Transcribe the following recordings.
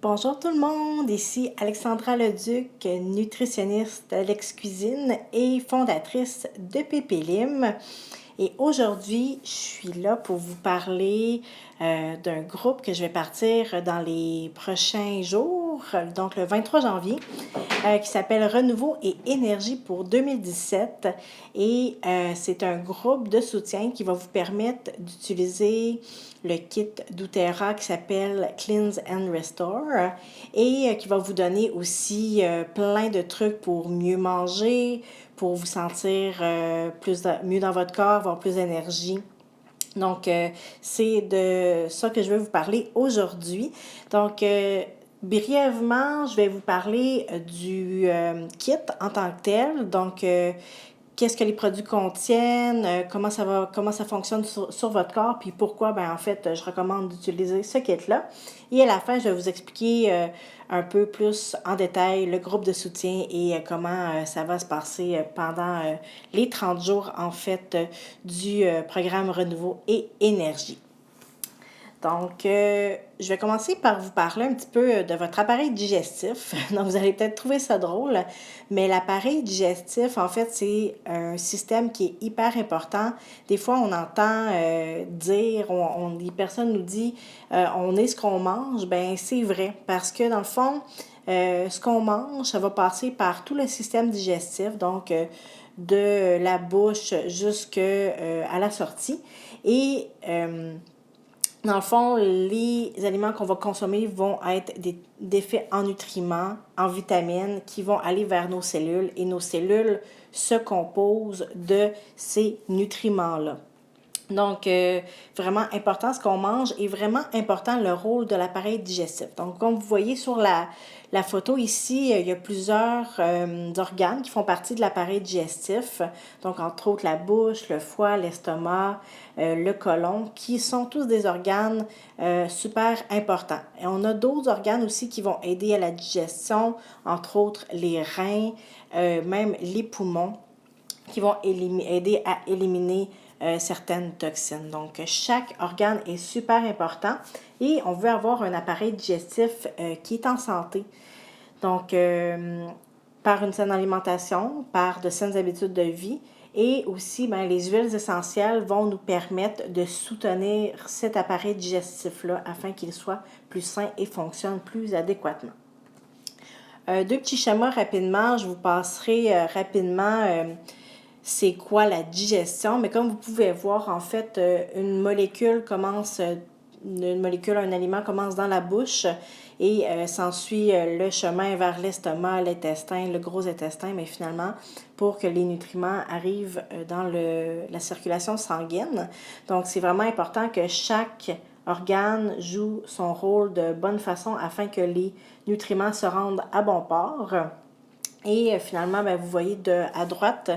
Bonjour tout le monde, ici Alexandra Leduc, nutritionniste d'Alex Cuisine et fondatrice de Pépélim. Et aujourd'hui, je suis là pour vous parler d'un groupe que je vais partir dans les prochains jours, donc le 23 janvier, qui s'appelle Renouveau et Énergie pour 2017. Et c'est un groupe de soutien qui va vous permettre d'utiliser le kit doTERRA qui s'appelle Cleanse and Restore et qui va vous donner aussi plein de trucs pour mieux manger, pour vous sentir mieux dans votre corps, avoir plus d'énergie. Donc, c'est de ça que je vais vous parler aujourd'hui. Donc, brièvement, je vais vous parler du kit en tant que tel. Donc, qu'est-ce que les produits contiennent, comment ça fonctionne sur votre corps, puis pourquoi, en fait, je recommande d'utiliser ce kit-là. Et à la fin, je vais vous expliquer un peu plus en détail le groupe de soutien et comment ça va se passer pendant les 30 jours, en fait, du programme Renouveau et Énergie. Donc, je vais commencer par vous parler un petit peu de votre appareil digestif. Donc, vous allez peut-être trouver ça drôle, mais l'appareil digestif, en fait, c'est un système qui est hyper important. Des fois, on entend dire, des personnes nous disent, on est ce qu'on mange. Ben, c'est vrai, parce que dans le fond, ce qu'on mange, ça va passer par tout le système digestif, donc de la bouche jusqu'à la sortie. Et dans le fond, les aliments qu'on va consommer vont être défaits en nutriments, en vitamines, qui vont aller vers nos cellules. Et nos cellules se composent de ces nutriments-là. Donc, vraiment important ce qu'on mange et vraiment important le rôle de l'appareil digestif. Donc, comme vous voyez sur la photo ici, il y a plusieurs organes qui font partie de l'appareil digestif. Donc, entre autres, la bouche, le foie, l'estomac, le côlon, qui sont tous des organes super importants. Et on a d'autres organes aussi qui vont aider à la digestion, entre autres les reins, même les poumons, qui vont aider à éliminer certaines toxines. Donc, chaque organe est super important et on veut avoir un appareil digestif qui est en santé. Donc, par une saine alimentation, par de saines habitudes de vie et aussi, les huiles essentielles vont nous permettre de soutenir cet appareil digestif-là afin qu'il soit plus sain et fonctionne plus adéquatement. Deux petits schémas rapidement. Je vous passerai rapidement c'est quoi la digestion. Mais comme vous pouvez voir, en fait, un aliment commence dans la bouche et s'ensuit le chemin vers l'estomac, l'intestin, le gros intestin, mais finalement, pour que les nutriments arrivent dans la circulation sanguine. Donc, c'est vraiment important que chaque organe joue son rôle de bonne façon afin que les nutriments se rendent à bon port. Et finalement, vous voyez à droite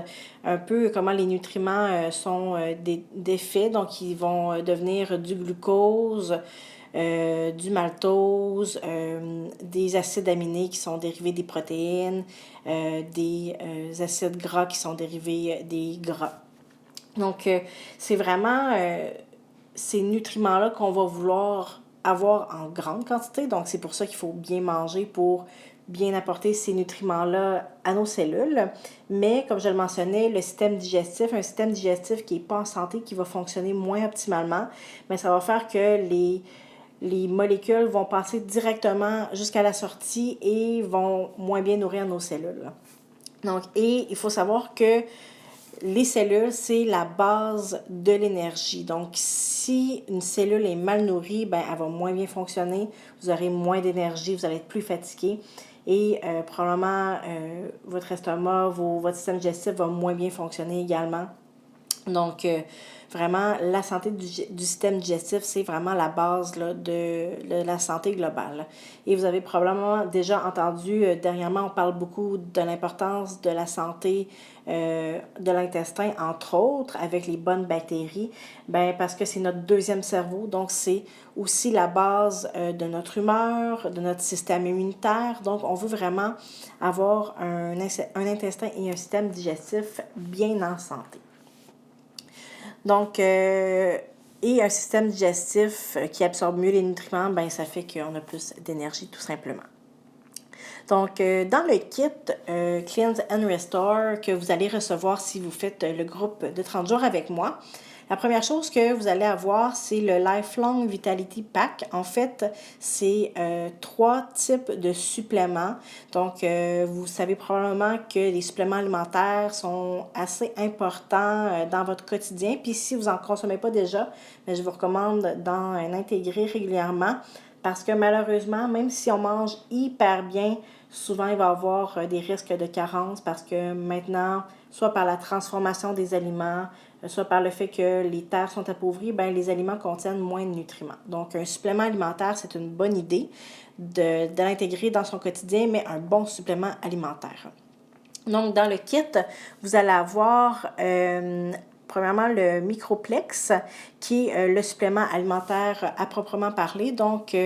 un peu comment les nutriments sont défaits. Donc, ils vont devenir du glucose, du maltose, des acides aminés qui sont dérivés des protéines, des acides gras qui sont dérivés des gras. Donc, c'est vraiment ces nutriments-là qu'on va vouloir avoir en grande quantité. Donc, c'est pour ça qu'il faut bien manger pour bien apporter ces nutriments-là à nos cellules. Mais, comme je le mentionnais, un système digestif qui n'est pas en santé, qui va fonctionner moins optimalement, mais ça va faire que les molécules vont passer directement jusqu'à la sortie et vont moins bien nourrir nos cellules. Donc, et il faut savoir que les cellules, c'est la base de l'énergie. Donc, si une cellule est mal nourrie, elle va moins bien fonctionner. Vous aurez moins d'énergie, vous allez être plus fatigué. Et probablement, votre estomac, votre système digestif va moins bien fonctionner également. Donc, vraiment, la santé du système digestif, c'est vraiment la base là, de la santé globale. Et vous avez probablement déjà entendu, dernièrement, on parle beaucoup de l'importance de la santé de l'intestin, entre autres, avec les bonnes bactéries, parce que c'est notre deuxième cerveau, donc c'est aussi la base de notre humeur, de notre système immunitaire. Donc, on veut vraiment avoir un intestin et un système digestif bien en santé. Donc, Et un système digestif qui absorbe mieux les nutriments, ben ça fait qu'on a plus d'énergie tout simplement. Donc, dans le kit Cleanse and Restore que vous allez recevoir si vous faites le groupe de 30 jours avec moi, la première chose que vous allez avoir, c'est le Lifelong Vitality Pack. En fait, c'est 3 types de suppléments. Donc, vous savez probablement que les suppléments alimentaires sont assez importants dans votre quotidien. Puis, si vous n'en consommez pas déjà, mais je vous recommande d'en intégrer régulièrement parce que malheureusement, même si on mange hyper bien, souvent il va y avoir des risques de carence parce que maintenant, soit par la transformation des aliments, soit par le fait que les terres sont appauvries, ben, les aliments contiennent moins de nutriments. Donc, un supplément alimentaire, c'est une bonne idée de l'intégrer dans son quotidien, mais un bon supplément alimentaire. Donc, dans le kit, vous allez avoir premièrement le Microplex, qui est le supplément alimentaire à proprement parler. Donc,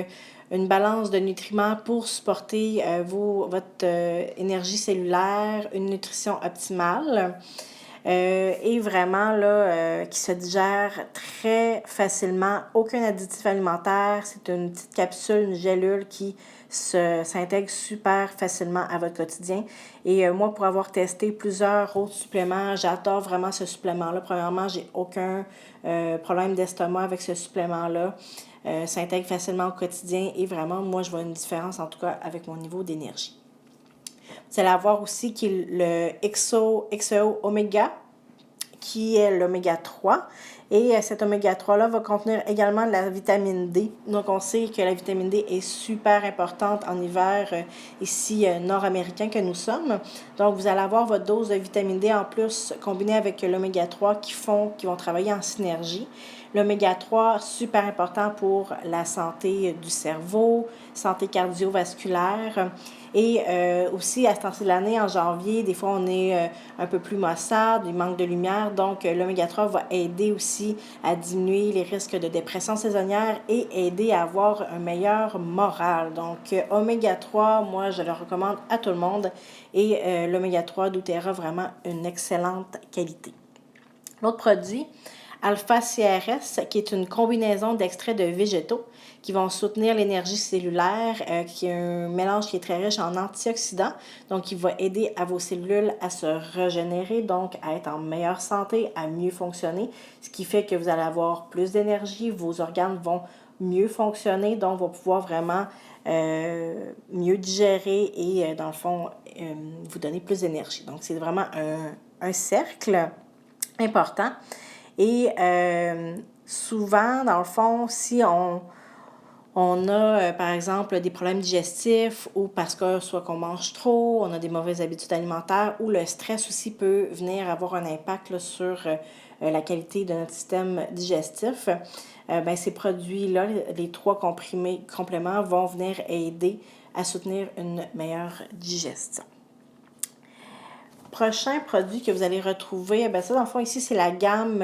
une balance de nutriments pour supporter votre énergie cellulaire, une nutrition optimale. Et vraiment là, qui se digère très facilement. Aucun additif alimentaire. C'est une petite capsule, une gélule qui s'intègre super facilement à votre quotidien. Et moi, pour avoir testé plusieurs autres suppléments, j'adore vraiment ce supplément-là. Premièrement, j'ai aucun problème d'estomac avec ce supplément-là. S'intègre facilement au quotidien et vraiment, moi, je vois une différence, en tout cas, avec mon niveau d'énergie. Vous allez avoir aussi le XO Omega, qui est l'oméga 3. Et cet oméga 3-là va contenir également de la vitamine D. Donc, on sait que la vitamine D est super importante en hiver ici nord-américain que nous sommes. Donc, vous allez avoir votre dose de vitamine D en plus combinée avec l'oméga 3 qui vont travailler en synergie. L'oméga 3, super important pour la santé du cerveau, santé cardiovasculaire. Et aussi, à ce temps-ci de l'année, en janvier, des fois, on est un peu plus maussade, il manque de lumière. Donc, l'oméga 3 va aider aussi à diminuer les risques de dépression saisonnière et aider à avoir un meilleur moral. Donc, oméga 3, moi, je le recommande à tout le monde. Et l'oméga 3 doTERRA, vraiment une excellente qualité. L'autre produit, Alpha CRS, qui est une combinaison d'extraits de végétaux qui vont soutenir l'énergie cellulaire, qui est un mélange qui est très riche en antioxydants, donc qui va aider à vos cellules à se régénérer, donc à être en meilleure santé, à mieux fonctionner, ce qui fait que vous allez avoir plus d'énergie, vos organes vont mieux fonctionner, donc vont pouvoir vraiment mieux digérer et, dans le fond, vous donner plus d'énergie. Donc, c'est vraiment un cercle important. Et souvent, dans le fond, si on a, par exemple, des problèmes digestifs ou parce que soit qu'on mange trop, on a des mauvaises habitudes alimentaires ou le stress aussi peut venir avoir un impact là, sur la qualité de notre système digestif, ben, ces produits-là, les 3 compléments vont venir aider à soutenir une meilleure digestion. Prochain produit que vous allez retrouver, ben ça, dans le fond, ici, c'est la gamme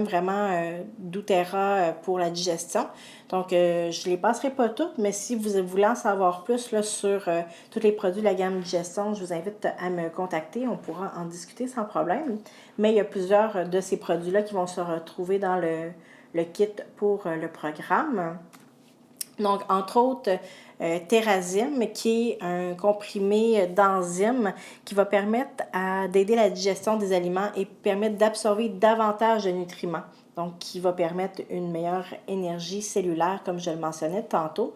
vraiment doTERRA pour la digestion. Donc, je ne les passerai pas toutes, mais si vous voulez en savoir plus là, sur tous les produits de la gamme digestion, je vous invite à me contacter. On pourra en discuter sans problème. Mais il y a plusieurs de ces produits-là qui vont se retrouver dans le kit pour le programme. Donc, entre autres, Terrazym, qui est un comprimé d'enzymes qui va permettre d'aider la digestion des aliments et permettre d'absorber davantage de nutriments. Donc, qui va permettre une meilleure énergie cellulaire, comme je le mentionnais tantôt.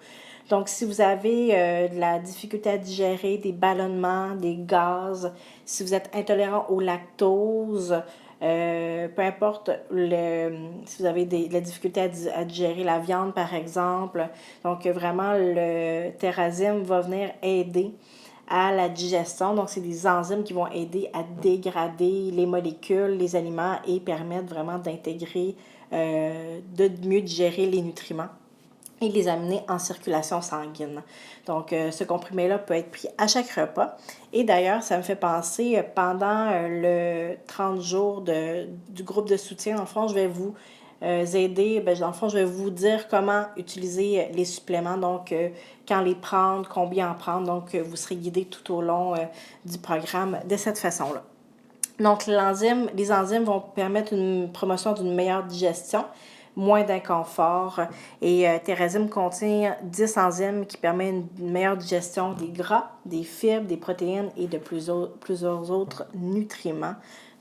Donc, si vous avez de la difficulté à digérer, des ballonnements, des gaz, si vous êtes intolérant au lactose, peu importe si vous avez de la difficulté à digérer la viande, par exemple. Donc, vraiment, le Terrazym va venir aider à la digestion. Donc, c'est des enzymes qui vont aider à dégrader les molécules, les aliments et permettre vraiment d'intégrer, de mieux digérer les nutriments et les amener en circulation sanguine. Donc, ce comprimé-là peut être pris à chaque repas. Et d'ailleurs, ça me fait penser, pendant le 30 jours du groupe de soutien, dans le fond, je vais vous aider, dans le fond, je vais vous dire comment utiliser les suppléments, donc quand les prendre, combien en prendre. Donc, vous serez guidé tout au long du programme de cette façon-là. Donc, les enzymes vont permettre une promotion d'une meilleure digestion, moins d'inconfort. Et Thérésime contient 10 enzymes qui permettent une meilleure digestion des gras, des fibres, des protéines et de plusieurs autres nutriments.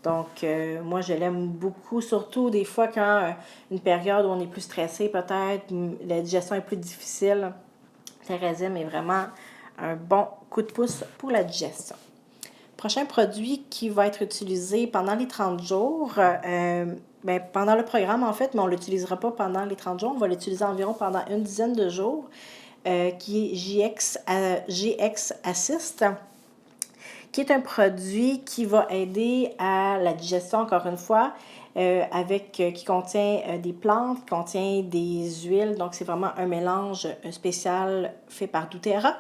Donc, moi, je l'aime beaucoup, surtout des fois quand une période où on est plus stressé, peut-être, la digestion est plus difficile. Thérésime est vraiment un bon coup de pouce pour la digestion. Prochain produit qui va être utilisé pendant les 30 jours, pendant le programme en fait, mais on ne l'utilisera pas pendant les 30 jours, on va l'utiliser environ pendant une dizaine de jours, qui est GX Assist, qui est un produit qui va aider à la digestion, encore une fois, qui contient des plantes, qui contient des huiles. Donc, c'est vraiment un mélange spécial fait par doTERRA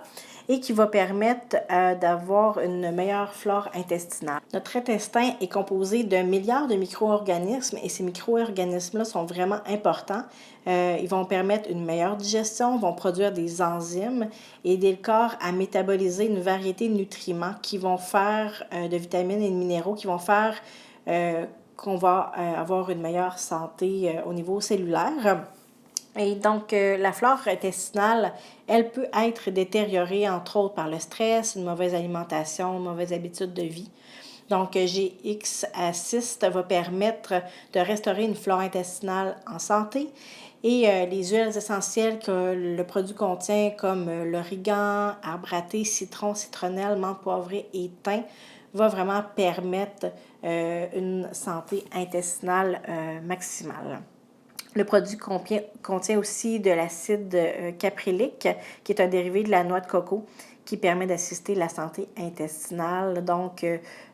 et qui va permettre d'avoir une meilleure flore intestinale. Notre intestin est composé d'un milliard de micro-organismes et ces micro-organismes-là sont vraiment importants. Ils vont permettre une meilleure digestion, vont produire des enzymes et aider le corps à métaboliser une variété de nutriments qui vont faire, de vitamines et de minéraux, qui vont faire qu'on va avoir une meilleure santé au niveau cellulaire. Et donc, la flore intestinale, elle peut être détériorée, entre autres, par le stress, une mauvaise alimentation, une mauvaise habitude de vie. Donc, GX Assist va permettre de restaurer une flore intestinale en santé. Et les huiles essentielles que le produit contient, comme l'origan, arbre à thé, citron, citronnelle, menthe poivrée et thym, va vraiment permettre une santé intestinale maximale. Le produit contient aussi de l'acide caprylique, qui est un dérivé de la noix de coco, qui permet d'assister la santé intestinale. Donc,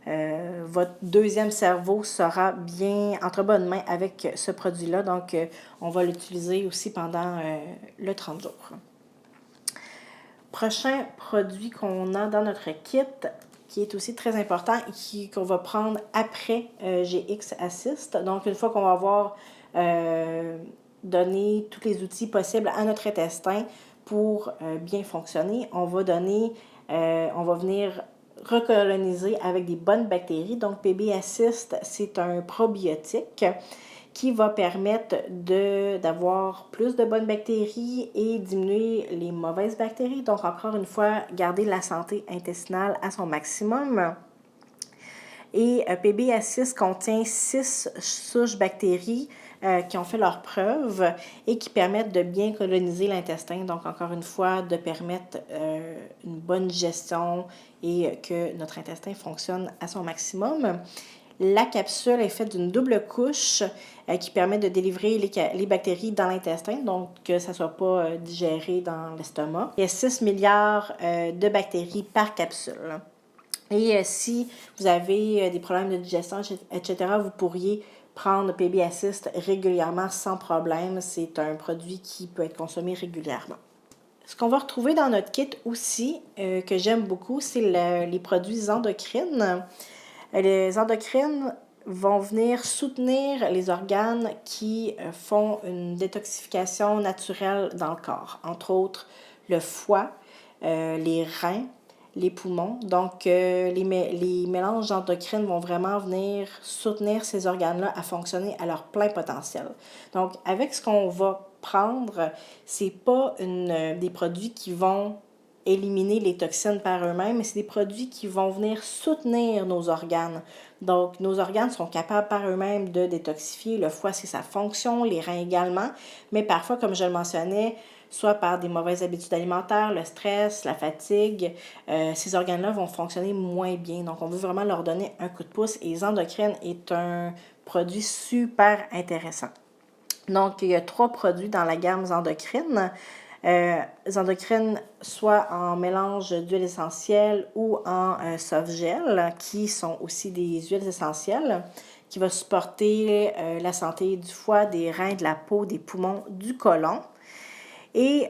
votre deuxième cerveau sera bien entre bonnes mains avec ce produit-là. Donc, on va l'utiliser aussi pendant le 30 jours. Prochain produit qu'on a dans notre kit, qui est aussi très important et qu'on va prendre après GX Assist. Donc, une fois qu'on va avoir donné tous les outils possibles à notre intestin pour bien fonctionner, on va venir recoloniser avec des bonnes bactéries. Donc, PB Assist, c'est un probiotique qui va permettre d'avoir plus de bonnes bactéries et diminuer les mauvaises bactéries. Donc, encore une fois, garder la santé intestinale à son maximum. Et PB Assist contient 6 souches bactéries qui ont fait leurs preuves et qui permettent de bien coloniser l'intestin. Donc, encore une fois, de permettre une bonne gestion et que notre intestin fonctionne à son maximum. La capsule est faite d'une double couche qui permet de délivrer les bactéries dans l'intestin, donc que ça ne soit pas digéré dans l'estomac. Il y a 6 milliards de bactéries par capsule. Et si vous avez des problèmes de digestion, etc., vous pourriez prendre PB Assist régulièrement sans problème. C'est un produit qui peut être consommé régulièrement. Ce qu'on va retrouver dans notre kit aussi, que j'aime beaucoup, c'est les produits endocrines. Les endocrines vont venir soutenir les organes qui font une détoxification naturelle dans le corps, entre autres le foie, les reins, les poumons. Donc, les mélanges d'endocrines vont vraiment venir soutenir ces organes-là à fonctionner à leur plein potentiel. Donc, avec ce qu'on va prendre, c'est pas des produits qui vont éliminer les toxines par eux-mêmes, mais c'est des produits qui vont venir soutenir nos organes. Donc, nos organes sont capables par eux-mêmes de détoxifier. Le foie, c'est sa fonction, les reins également, mais parfois, comme je le mentionnais, soit par des mauvaises habitudes alimentaires, le stress, la fatigue, ces organes-là vont fonctionner moins bien. Donc, on veut vraiment leur donner un coup de pouce et les endocrines est un produit super intéressant. Donc, il y a 3 produits dans la gamme endocrines. Les endocrines, soit en mélange d'huiles essentielles ou en soft-gel, qui sont aussi des huiles essentielles, qui va supporter la santé du foie, des reins, de la peau, des poumons, du côlon. Et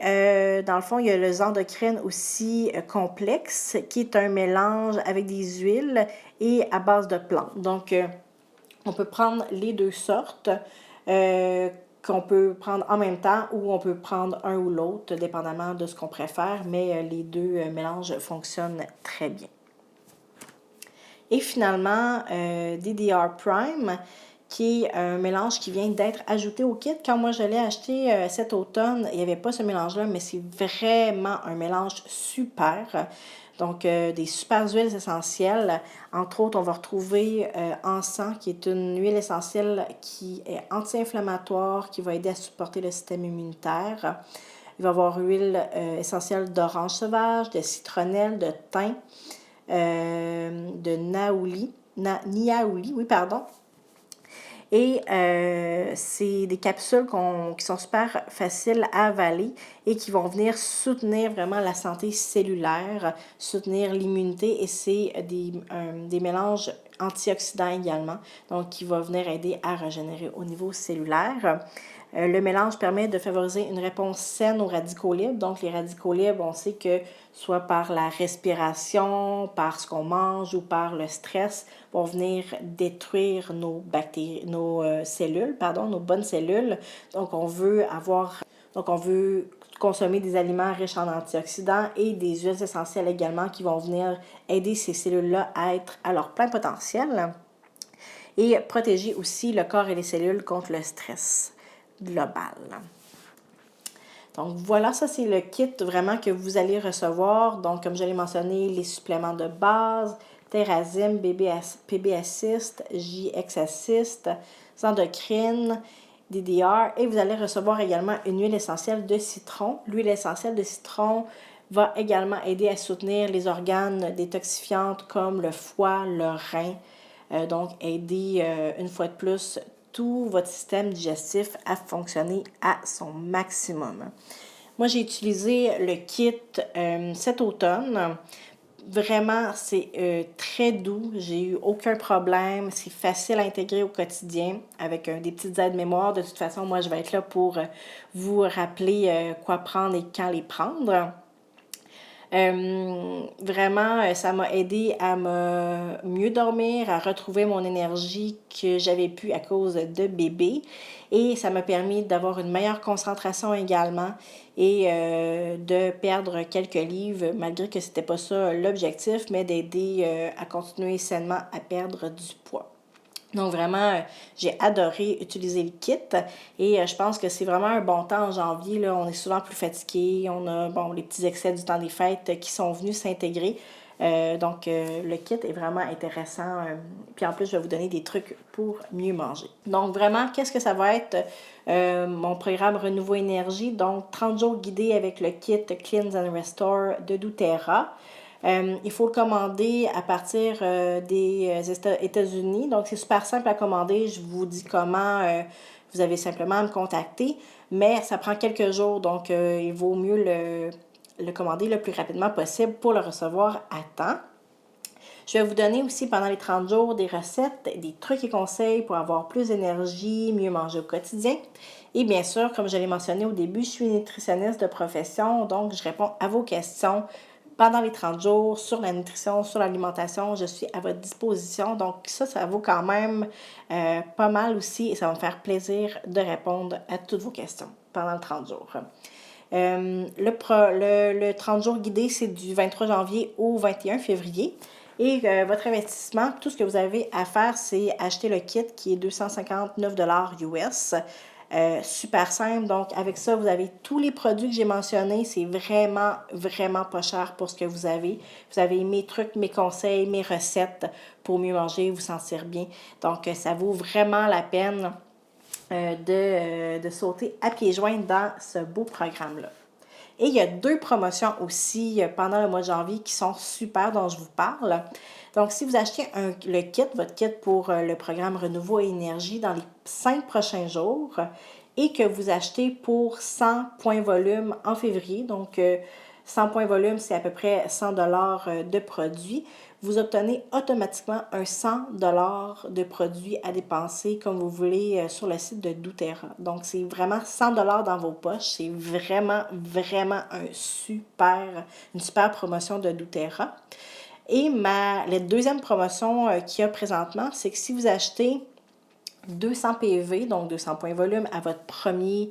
dans le fond, il y a les endocrines aussi complexes, qui est un mélange avec des huiles et à base de plantes. Donc, on peut prendre les 2 sortes qu'on peut prendre en même temps ou on peut prendre un ou l'autre, dépendamment de ce qu'on préfère, mais les 2 mélanges fonctionnent très bien. Et finalement, DDR Prime, qui est un mélange qui vient d'être ajouté au kit. Quand moi je l'ai acheté cet automne, il n'y avait pas ce mélange-là, mais c'est vraiment un mélange super. Donc, des super huiles essentielles. Entre autres, on va retrouver Encens, qui est une huile essentielle qui est anti-inflammatoire, qui va aider à supporter le système immunitaire. Il va y avoir huile essentielle d'orange sauvage, de citronnelle, de thym, de niaouli, oui, pardon. Et c'est des capsules qui sont super faciles à avaler et qui vont venir soutenir vraiment la santé cellulaire, soutenir l'immunité, et c'est des mélanges antioxydants également, donc qui va venir aider à régénérer au niveau cellulaire. Le mélange permet de favoriser une réponse saine aux radicaux libres. Donc, les radicaux libres, on sait que soit par la respiration, par ce qu'on mange ou par le stress, vont venir détruire nos bactéries, nos cellules, nos bonnes cellules. Donc, on veut consommer des aliments riches en antioxydants et des huiles essentielles également qui vont venir aider ces cellules-là à être à leur plein potentiel et protéger aussi le corps et les cellules contre le stress global. Donc voilà, ça c'est le kit vraiment que vous allez recevoir. Donc comme je l'ai mentionné, les suppléments de base, Terrazine, PB Assist, JX Assist, Endocrine, DDR, et vous allez recevoir également une huile essentielle de citron. L'huile essentielle de citron va également aider à soutenir les organes détoxifiantes comme le foie, le rein. Donc aider une fois de plus tout votre système digestif à fonctionner à son maximum. Moi, j'ai utilisé le kit cet automne. Vraiment, c'est très doux. J'ai eu aucun problème. C'est facile à intégrer au quotidien avec des petites aides mémoire. De toute façon, moi, je vais être là pour vous rappeler quoi prendre et quand les prendre. Vraiment, ça m'a aidé à mieux dormir, à retrouver mon énergie que j'avais pu à cause de bébé. Et ça m'a permis d'avoir une meilleure concentration également et de perdre quelques livres, malgré que c'était pas ça l'objectif, mais d'aider à continuer sainement à perdre du poids. Donc vraiment, j'ai adoré utiliser le kit et je pense que c'est vraiment un bon temps en janvier. Là, on est souvent plus fatigué, on a les petits excès du temps des fêtes qui sont venus s'intégrer. Donc le kit est vraiment intéressant. Puis en plus, je vais vous donner des trucs pour mieux manger. Donc vraiment, qu'est-ce que ça va être mon programme Renouveau Énergie? Donc 30 jours guidés avec le kit Cleanse and Restore de doTERRA. Il faut le commander à partir des États-Unis. Donc, c'est super simple à commander. Je vous dis comment. Vous avez simplement à me contacter. Mais ça prend quelques jours. Donc, il vaut mieux le commander le plus rapidement possible pour le recevoir à temps. Je vais vous donner aussi pendant les 30 jours des recettes, des trucs et conseils pour avoir plus d'énergie, mieux manger au quotidien. Et bien sûr, comme je l'ai mentionné au début, je suis nutritionniste de profession. Donc, je réponds à vos questions pendant les 30 jours sur la nutrition, sur l'alimentation. Je suis à votre disposition. Donc, ça vaut quand même pas mal aussi et ça va me faire plaisir de répondre à toutes vos questions pendant les 30 jours. Le 30 jours guidé, c'est du 23 janvier au 21 février. Et votre investissement, tout ce que vous avez à faire, c'est acheter le kit qui est 259 US. Super simple. Donc, avec ça, vous avez tous les produits que j'ai mentionnés. C'est vraiment, vraiment pas cher pour ce que vous avez. Vous avez mes trucs, mes conseils, mes recettes pour mieux manger, vous sentir bien. Donc, ça vaut vraiment la peine de sauter à pieds joints dans ce beau programme-là. Et il y a 2 promotions aussi pendant le mois de janvier qui sont super, dont je vous parle. Donc, si vous achetez votre kit pour le programme Renouveau et Énergie dans les 5 prochains jours et que vous achetez pour 100 points volume en février, donc 100 points volume, c'est à peu près 100 $ de produits, vous obtenez automatiquement un 100 $ de produits à dépenser comme vous voulez sur le site de doTERRA. Donc, c'est vraiment 100 $ dans vos poches. C'est vraiment, vraiment une super promotion de doTERRA. Et la deuxième promotion qu'il y a présentement, c'est que si vous achetez 200 PV, donc 200 points volume, à votre premier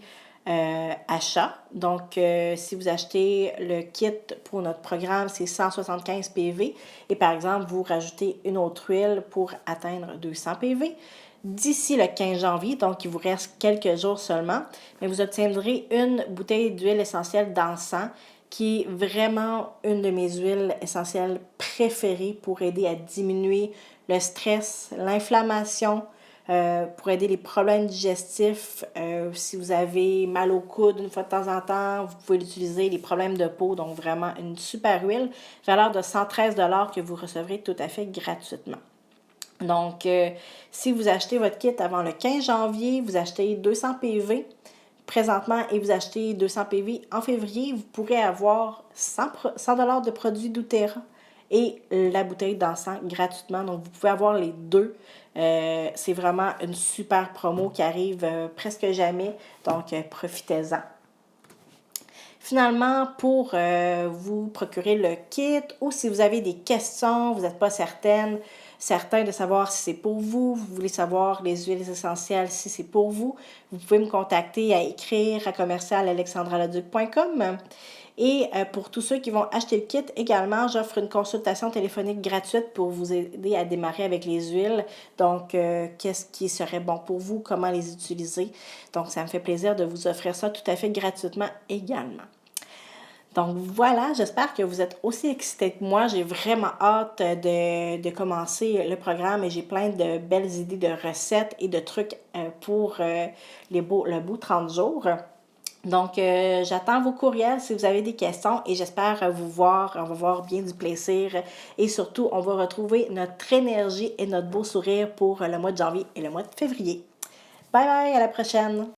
achat. Donc, si vous achetez le kit pour notre programme, c'est 175 PV. Et par exemple, vous rajoutez une autre huile pour atteindre 200 PV. d'ici le 15 janvier, donc il vous reste quelques jours seulement, mais vous obtiendrez une bouteille d'huile essentielle d'encens qui est vraiment une de mes huiles essentielles préférées pour aider à diminuer le stress, l'inflammation, pour aider les problèmes digestifs. Si vous avez mal au coude une fois de temps en temps, vous pouvez l'utiliser, les problèmes de peau, donc vraiment une super huile, valeur de 113 que vous recevrez tout à fait gratuitement. Donc, si vous achetez votre kit avant le 15 janvier, vous achetez 200 PV présentement et vous achetez 200 PV en février, vous pourrez avoir 100 de produits doTERRA et la bouteille d'encens gratuitement. Donc, vous pouvez avoir les deux. C'est vraiment une super promo qui arrive presque jamais. Donc, profitez-en. Finalement, pour vous procurer le kit ou si vous avez des questions, vous n'êtes pas certain de savoir si c'est pour vous, vous voulez savoir les huiles essentielles si c'est pour vous, vous pouvez me contacter à écrire à commercial@alexandraleduc.com. Et pour tous ceux qui vont acheter le kit, également, j'offre une consultation téléphonique gratuite pour vous aider à démarrer avec les huiles. Donc, qu'est-ce qui serait bon pour vous, comment les utiliser. Donc, ça me fait plaisir de vous offrir ça tout à fait gratuitement également. Donc voilà, j'espère que vous êtes aussi excités que moi. J'ai vraiment hâte de commencer le programme et j'ai plein de belles idées de recettes et de trucs pour le beau 30 jours. Donc, j'attends vos courriels si vous avez des questions et j'espère vous voir. On va voir bien du plaisir et surtout, on va retrouver notre énergie et notre beau sourire pour le mois de janvier et le mois de février. Bye bye, à la prochaine!